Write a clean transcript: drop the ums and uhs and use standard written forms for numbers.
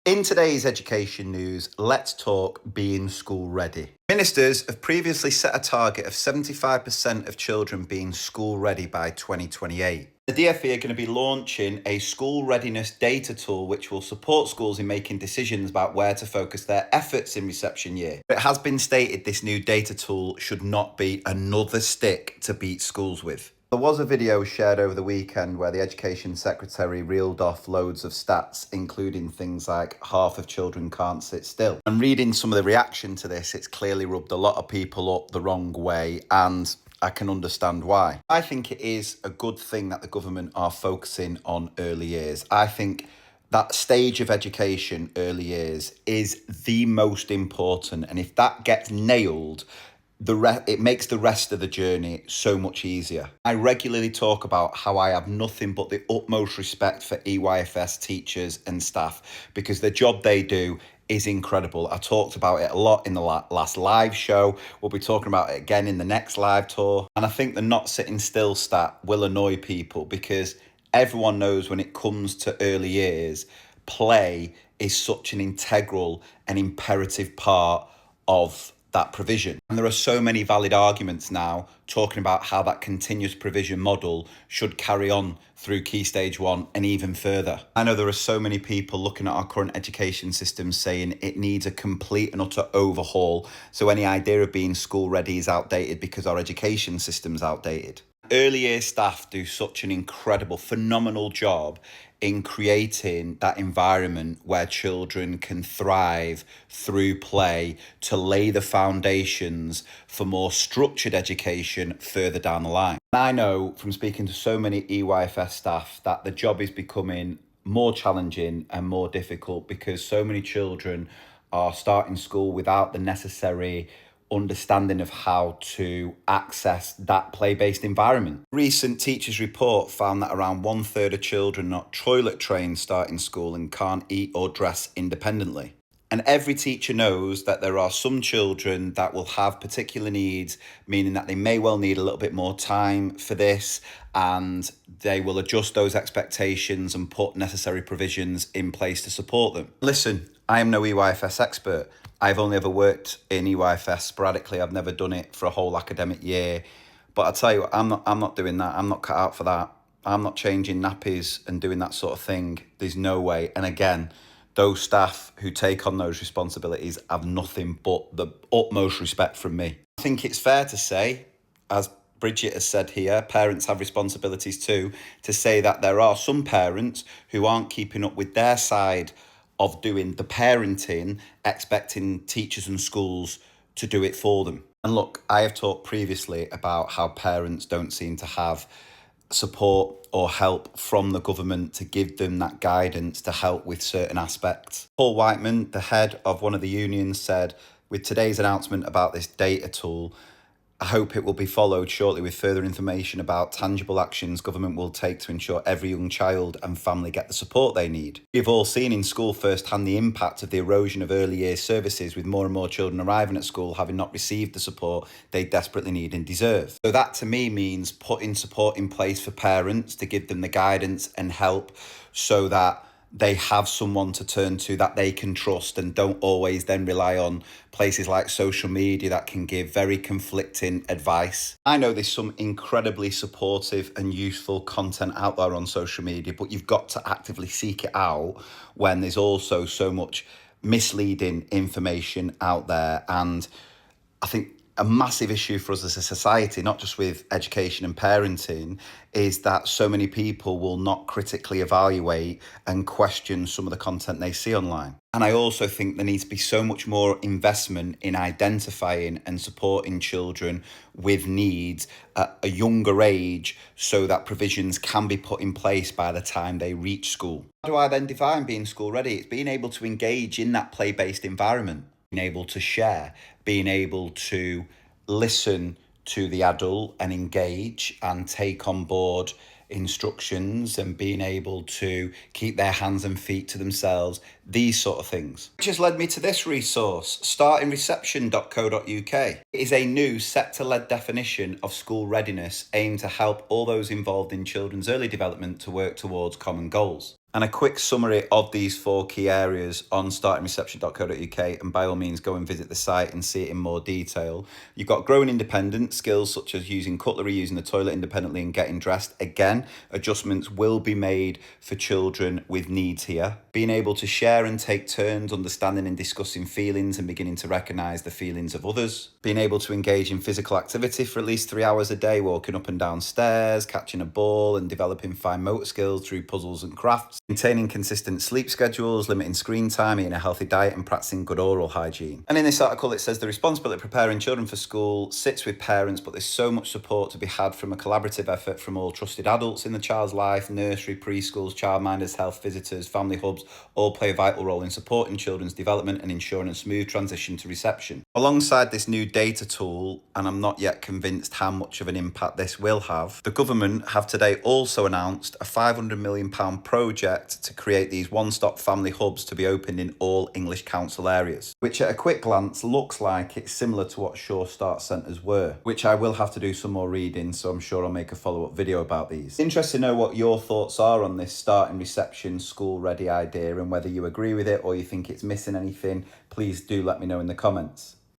In today's education news, let's talk being school ready. Ministers have previously set a target of 75% of children being school ready by 2028. The DfE are going to be launching a school readiness data tool which will support schools in making decisions about where to focus their efforts in reception year. It has been stated this new data tool should not be another stick to beat schools with. There was a video shared over the weekend where the Education Secretary reeled off loads of stats, including things like half of children can't sit still. And reading some of the reaction to this, it's clearly rubbed a lot of people up the wrong way, and I can understand why. I think it is a good thing that the government are focusing on early years. I think that stage of education, early years, is the most important. And if that gets nailed, it makes the rest of the journey so much easier. I regularly talk about how I have nothing but the utmost respect for EYFS teachers and staff because the job they do is incredible. I talked about it a lot in the last live show. We'll be talking about it again in the next live tour. And I think the not sitting still stat will annoy people because everyone knows when it comes to early years, play is such an integral and imperative part of that provision. And there are so many valid arguments now talking about how that continuous provision model should carry on through Key Stage 1 and even further. I know there are so many people looking at our current education system saying it needs a complete and utter overhaul. So any idea of being school ready is outdated because our education system's outdated. Early year staff do such an incredible, phenomenal job in creating that environment where children can thrive through play to lay the foundations for more structured education further down the line. And I know from speaking to so many EYFS staff that the job is becoming more challenging and more difficult because so many children are starting school without the necessary understanding of how to access that play-based environment. Recent teachers' report found that around 1/3 of children not toilet trained starting school and can't eat or dress independently. And every teacher knows that there are some children that will have particular needs, meaning that they may well need a little bit more time for this, and they will adjust those expectations and put necessary provisions in place to support them. Listen, I am no EYFS expert. I've only ever worked in EYFS sporadically. I've never done it for a whole academic year. But I tell you what, I'm not doing that. I'm not cut out for that. I'm not changing nappies and doing that sort of thing. There's no way. And again, those staff who take on those responsibilities have nothing but the utmost respect from me. I think it's fair to say, as Bridget has said here, parents have responsibilities too, to say that there are some parents who aren't keeping up with their side of doing the parenting, expecting teachers and schools to do it for them. And look, I have talked previously about how parents don't seem to have support or help from the government to give them that guidance to help with certain aspects. Paul Whiteman, the head of one of the unions, said, with today's announcement about this data tool, I hope it will be followed shortly with further information about tangible actions government will take to ensure every young child and family get the support they need. We've all seen in school firsthand the impact of the erosion of early years services, with more and more children arriving at school having not received the support they desperately need and deserve. So that to me means putting support in place for parents to give them the guidance and help so that they have someone to turn to that they can trust and don't always then rely on places like social media that can give very conflicting advice. I know there's some incredibly supportive and useful content out there on social media, but you've got to actively seek it out when there's also so much misleading information out there. And I think a massive issue for us as a society, not just with education and parenting, is that so many people will not critically evaluate and question some of the content they see online. And I also think there needs to be so much more investment in identifying and supporting children with needs at a younger age so that provisions can be put in place by the time they reach school. How do I then define being school ready? It's being able to engage in that play-based environment, being able to share, being able to listen to the adult and engage and take on board instructions and being able to keep their hands and feet to themselves, these sort of things. Which has led me to this resource, startingreception.co.uk. It is a new sector-led definition of school readiness aimed to help all those involved in children's early development to work towards common goals. And a quick summary of these 4 key areas on startingreception.co.uk, and by all means go and visit the site and see it in more detail. You've got growing independent skills such as using cutlery, using the toilet independently and getting dressed. Again, adjustments will be made for children with needs here. Being able to share and take turns understanding and discussing feelings and beginning to recognise the feelings of others. Being able to engage in physical activity for at least 3 hours a day, walking up and down stairs, catching a ball and developing fine motor skills through puzzles and crafts. Maintaining consistent sleep schedules, limiting screen time, eating a healthy diet and practicing good oral hygiene. And in this article it says the responsibility of preparing children for school sits with parents, but there's so much support to be had from a collaborative effort from all trusted adults in the child's life. Nursery, preschools, childminders, health visitors, family hubs all play a vital role in supporting children's development and ensuring a smooth transition to reception. Alongside this new data tool, and I'm not yet convinced how much of an impact this will have, the government have today also announced a £500 million project to create these one-stop family hubs to be opened in all English council areas, which at a quick glance looks like it's similar to what Sure Start centres were, which I will have to do some more reading, so I'm sure I'll make a follow-up video about these. Interested to know what your thoughts are on this starting reception school ready idea and whether you agree with it or you think it's missing anything. Please do let me know in the comments.